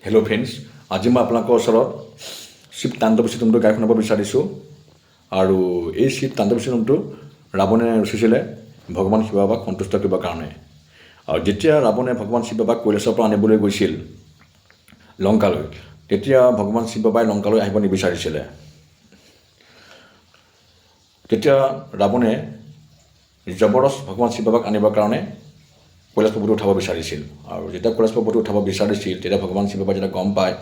Hello' friends, আজি মই আপোনালোকৰ ওচৰত শিৱ তাণ্ডৱ চিত্ৰমটো গাই শুনাব বিচাৰিছোঁ। আৰু এই শিৱ তাণ্ডৱ চিত্ৰমটো ৰাৱণে ৰচিছিলে ভগৱান শিৱ বাবাক সন্তুষ্ট কৰিবৰ কাৰণে। আৰু যেতিয়া ৰাৱণে ভগৱান শিৱ বাবাক কৈলাশৰ পৰা আনিবলৈ গৈছিল লংকালৈ, তেতিয়া ভগৱান শিৱ বাবাই লংকালৈ আহিব নিবিচাৰিছিলে। তেতিয়া ৰাৱণে জবৰদস্ত ভগৱান শিৱ বাবাক আনিবৰ কাৰণে কৈলাশ পৰ্বতটো উঠাব বিচাৰিছিল। আৰু যেতিয়া কৈলাশ পৰ্বতটো উঠাব বিচাৰিছিল, তেতিয়া ভগৱান শিৱ বাবাই যেতিয়া গম পায়,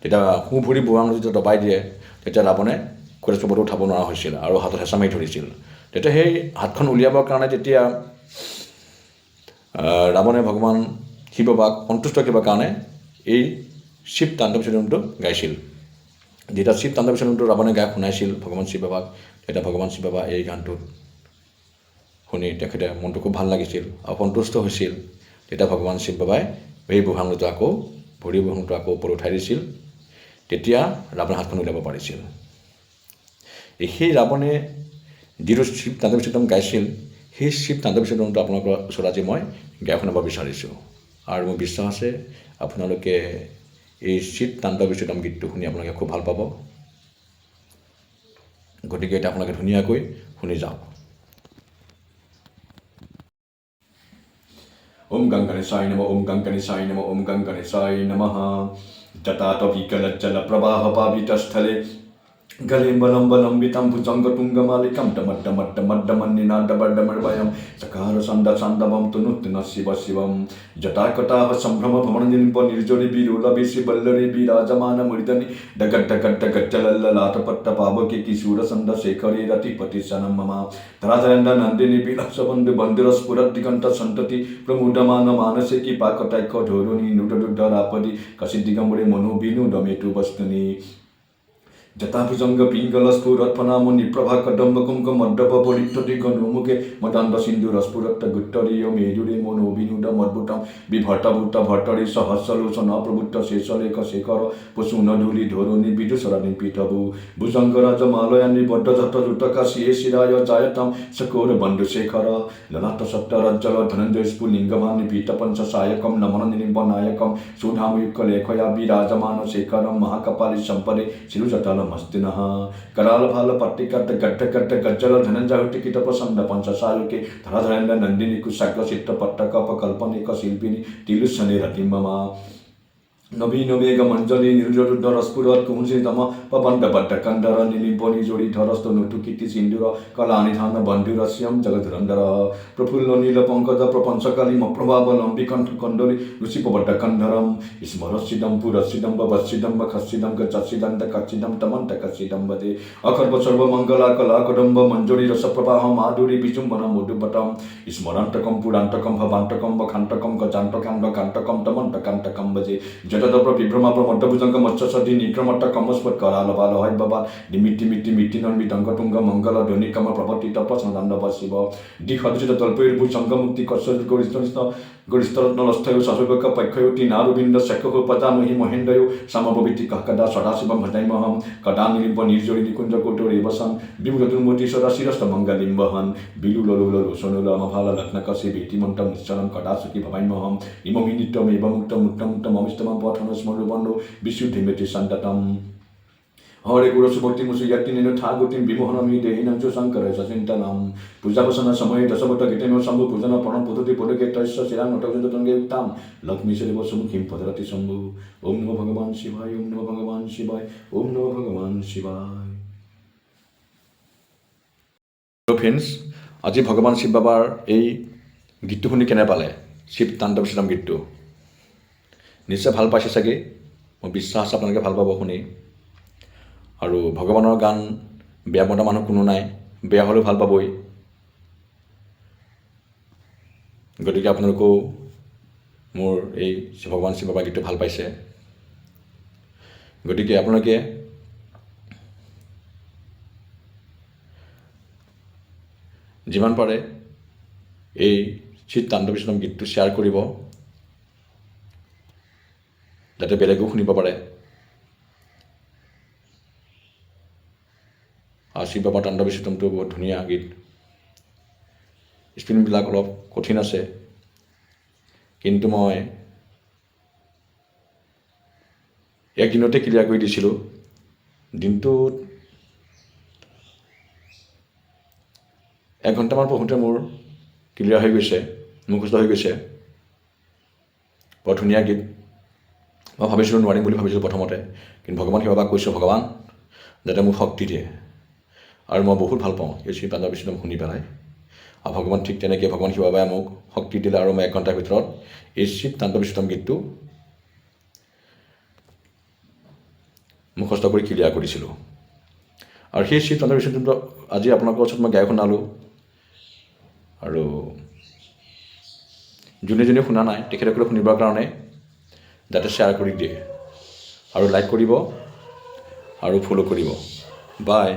তেতিয়া সোঁ ভৰি বুঢ়াঙ যেতিয়া দবাই দিয়ে, তেতিয়া ৰাৱণে কৈলাশ পৰ্বতটো উঠাব নোৱাৰা হৈছিল আৰু হাতত হেঁচা মাৰি ধৰিছিল। তেতিয়া সেই হাতখন উলিয়াবৰ কাৰণে তেতিয়া ৰাৱণে ভগৱান শিৱ বাবাক সন্তুষ্ট কৰিবৰ কাৰণে এই শিৱ তাণ্ডৱ চিত্ৰমটো গাইছিল। যেতিয়া শিৱ তাণ্ডৱ চিত্ৰমটো ৰাৱণে গাই শুনাইছিল ভগৱান শিৱ বাবাক, তেতিয়া ভগৱান শিৱ বাবা এই গানটোত শুনি তেখেতে মনটো খুব ভাল লাগিছিল আৰু সন্তুষ্ট হৈছিল। তেতিয়া ভগৱান শিৱ বাবাই এই বুঢ়াঙটো আকৌ ভৰি বুঢ়াঙটো আকৌ ওপৰত উঠাই দিছিল। তেতিয়া ৰাৱণে হাতখন উলিয়াব পাৰিছিল। সেই ৰাৱণে যিটো শিৱ তাণ্ডৱ চিত্ৰম গাইছিল, সেই শিৱ তাণ্ডৱ চিত্ৰমটো আপোনালোকৰ ওচৰত আজি মই গাই শুনাব বিচাৰিছোঁ। আৰু মোৰ বিশ্বাস আছে আপোনালোকে এই শিৱ তাণ্ডৱ চিত্ৰম গীতটো শুনি আপোনালোকে খুব ভাল পাব। গতিকে এতিয়া আপোনালোকে ধুনীয়াকৈ শুনি যাওক। ओम गंगणेशाय नमः, ओम गंगणेशाय नमः, ओम गंगणेशाय नमः। जटाटविकलज्जलप्रवाहपावितस्थले गलेम्बलम्बलम्बितं भुजङ्गतुङ्गमालिकं डमड्डमड्डमड्डमड्डमन्निनादबड्डमर्वयं सकारसन्दसन्दवं तुनुत्तुनः शिव शिवं। जटाकटाः सम्भ्रमभवननिलिम्बनिर्जरिबिलोलभिषिवल्लरी विराजमानमूर्धनि डगड्डगड्डगज्जलल्ललाटपट्टपावके किशोरसन्दशेखरे रतिपतिशनं मम। धराधरेन्द्रनन्दिनी विलासबन्धुबन्दिरस्फुरद्दिगन्तसन्तति प्रमुदमानमानसे किपाकटैकधोरुणि नुडदुद्धरापदि कसिद्दिगम्बरे मनोविनोदमेतु वस्तुनि। जटाभुजंग पिंगल स्फुरत्फनामुनिप्रभा कदम्बकुङ्कुमड्डपरित्तदिगनुमुखे मदान्ध सिन्धुरस्फुरत्त गुत्तरीय मेरुरे मनोविनोदमद्भुतं बिभर्तभूत भर्तरि सहस्रलोचन प्रभुत्त शेषलेख शेखर पुसूनधूलि धोरुणि विदुषरनिपीतभु भुजङ्गराजमालयानि बद्धधत्तरुतका शिरे शिराय जायतं शकोरबन्धुशेखर ललाटसप्तरज्जल धनञ्जय स्फुलिङ्गमानि पीतपञ्चसायकं नमननिलिम्बनायकं सुधामयुक्तलेखया विराजमान शेखरं महाकपालि सम्पदे शिरुजटालमस्तिनः करालभालपट्टिकट्ट गड्ढगड्ढ गज्जल धनञ्जयहुटिकित प्रसन्न पंचसायुके धराधरेन्द्र नन्दिनी कुशाग्र चित्तपट्टकपकल्पनेक शिल्पिनी तिलुसने रतिमम नवीनमेघमञ्जली निर्जरुद्धरस्फुरत् कुंसितम पवन्दबड्डकन्धर निलिम्बनिजोडिधरस्तनुटुकिति सिन्दूर कलानिधान बन्धुरस्यं जगधुरन्धर प्रफुल्लनीलपङ्कज प्रपञ्चकलिमप्रभावलम्बिकण्ठकण्डली ऋषिपवड्डकन्धरं स्मरस्सिदं पुरस्सिदं भवस्सिदं खस्सिदं गच्छस्सिदन्त कच्चिदं तमन्तकस्सिदं वदे अखर्व सर्वमङ्गलाकलाकदम्ब मञ्जरी रसप्रवाह माधुरी विजुम्बन मधुपटं स्मरन्तकं पुरान्तकं भवान्तकं वखान्तकं गजान्तकाण्डकान्तकं तमन्तकान्तकं वजे जटदप्र विभ्रमाप्र मध्यभुजंग मत्स्यसदि निक्रमट्ट कमस्पत करालबाल है बाबा निमित्ति मिट्टि मिट्टि नन्वितंगतुंग मंगल ध्वनिकम प्रपतित प्रसन्नव शिव दिखदित तल्पैर्भु संगमुक्ति कस्य गरिष्ठरत्नलस्थयो सशुभक पक्षयोति नारुबिन्द शक्यः पदामहि महेन्द्रयो समभविति कहकदा सदाशिवं भजामहं कदा निलिम्ब निर्जरि निकुञ्ज कोटोरेवसं विमुखदुर्मूर्ति सदा शिरस्तमङ्गलिम्बहन् बिलुललोलरोशनुलमभाल लग्नकसे भीतिमन्तं निश्चलं कदा सुखी भवामहं इमं नित्यमेव मुक्तमुक्तमुक्तममिष्टमं पठनस्मरुबन्धो विशुद्धिमेति सन्ततम् हरे गुरसुभक्ति मुसुयत्तिनेन ठागुतिं विमोहनमि देहिनं च शङ्करस्य सचिन्तनं पूजावसन समये दशवट गीतेन शम्भु पूजन प्रणम पद्धति पदके तस्य शिरां नटगजतंगे उत्तम लक्ष्मी सर्वसमुखीं पदरति शम्भु। ओम नमो भगवान शिवाय, ओम नमो भगवान शिवाय, ओम नमो भगवान शिवाय। फ्रेंड्स, আজি ভগৱান শিৱ বাবাৰ এই গীতটো শুনি কেনে পালে? শিৱ তাণ্ডৱ চিত্ৰম গীতটো নিশ্চয় ভাল পাইছে চাগে। মোৰ বিশ্বাস আছে আপোনালোকে ভাল পাব শুনি। আৰু ভগৱানৰ গান বেয়া মতা মানুহ কোনো নাই, বেয়া হ'লেও ভাল পাবই। গতিকে আপোনালোকেও মোৰ এই ভগৱান শিৱ বাবাৰ গীতটো ভাল পাইছে। গতিকে আপোনালোকে যিমান পাৰে এই শিৱ তাণ্ডৱ চিত্ৰম গীতটো শ্বেয়াৰ কৰিব, যাতে বেলেগেও শুনিব পাৰে। আৰু শিৱ বাবাৰ তাণ্ডৱ চিত্ৰমটো বহুত ধুনীয়া গীত। স্পেলিংবিলাক অলপ কঠিন আছে, কিন্তু মই একদিনতে ক্লিয়াৰ কৰি দিছিলোঁ। দিনটোত 1 ঘণ্টামান পঢ়োঁতে মোৰ ক্লিয়াৰ হৈ গৈছে, মুখস্থ হৈ গৈছে। বৰ ধুনীয়া গীত। মই ভাবিছিলোঁ নোৱাৰিম বুলি ভাবিছিলোঁ প্ৰথমতে, কিন্তু ভগৱান শিৱবাক কৈছোঁ, ভগৱান যাতে মোক শক্তি দিয়ে। আৰু মই বহুত ভাল পাওঁ এই শ্ৰী তাণ্ডৱ বিষ্ণু শুনি পেলাই। আৰু ভগৱান ঠিক তেনেকৈ ভগৱান শিৱবাই মোক শক্তি দিলে আৰু মই 1 ঘণ্টাৰ ভিতৰত এই শ্ৰী তাণ্ডৱ বিষ্ণু গীতটো মুখস্থ কৰি ক্লিয়াৰ কৰিছিলোঁ। আৰু সেই শ্ৰী তাণ্ডৱ বিষ্ণুটো আজি আপোনালোকৰ ওচৰত মই গাই শুনালোঁ। আৰু যোনে যোনে শুনা নাই তেখেতসকলে শুনিবৰ কাৰণে যাতে শ্বেয়াৰ কৰি দিয়ে আৰু লাইক কৰিব আৰু ফ'ল' কৰিব। বাই।